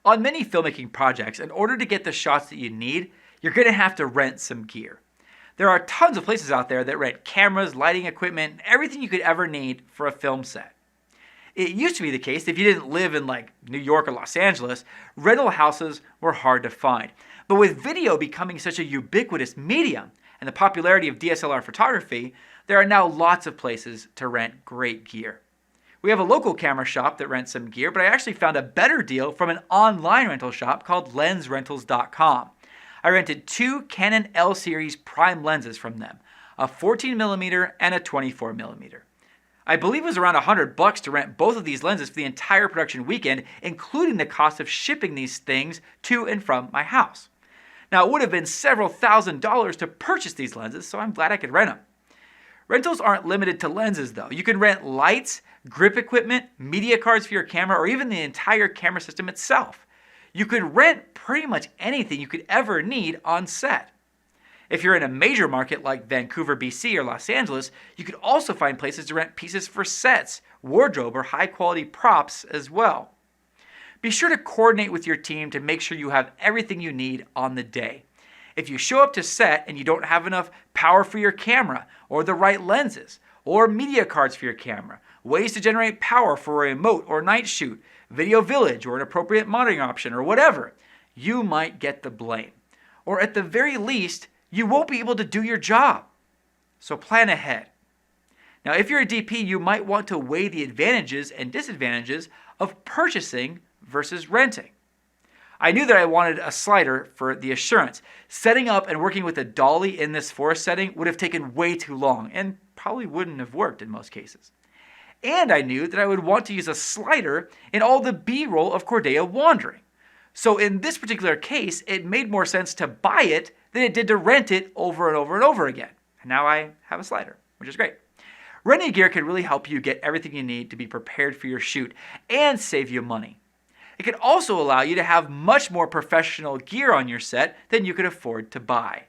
On many filmmaking projects, in order to get the shots that you need, you're going to have to rent some gear. There are tons of places out there that rent cameras, lighting equipment, and everything you could ever need for a film set. It used to be the case if you didn't live in like New York or Los Angeles, rental houses were hard to find. But with video becoming such a ubiquitous medium and the popularity of DSLR photography, there are now lots of places to rent great gear. We have a local camera shop that rents some gear, but I actually found a better deal from an online rental shop called lensrentals.com. I rented two Canon L series prime lenses from them, a 14mm and a 24mm. I believe it was around $100 to rent both of these lenses for the entire production weekend, including the cost of shipping these things to and from my house. Now, it would have been several $1,000s to purchase these lenses, so I'm glad I could rent them. Rentals aren't limited to lenses though. You can rent lights, grip equipment, media cards for your camera, or even the entire camera system itself. You could rent pretty much anything you could ever need on set. If you're in a major market like Vancouver, BC or Los Angeles, you could also find places to rent pieces for sets, wardrobe, or high quality props as well. Be sure to coordinate with your team to make sure you have everything you need on the day. If you show up to set and you don't have enough power for your camera, or the right lenses, or media cards for your camera, ways to generate power for a remote or night shoot, video village, or an appropriate monitoring option, or whatever, you might get the blame. Or at the very least, you won't be able to do your job. So plan ahead. Now, if you're a DP, you might want to weigh the advantages and disadvantages of purchasing versus renting. I knew that I wanted a slider for the assurance. Setting up and working with a dolly in this forest setting would have taken way too long and probably wouldn't have worked in most cases. And I knew that I would want to use a slider in all the B-roll of Cordelia wandering. So in this particular case, it made more sense to buy it than it did to rent it over and over and over again. And now I have a slider, which is great. Renting gear can really help you get everything you need to be prepared for your shoot and save you money. It can also allow you to have much more professional gear on your set than you could afford to buy.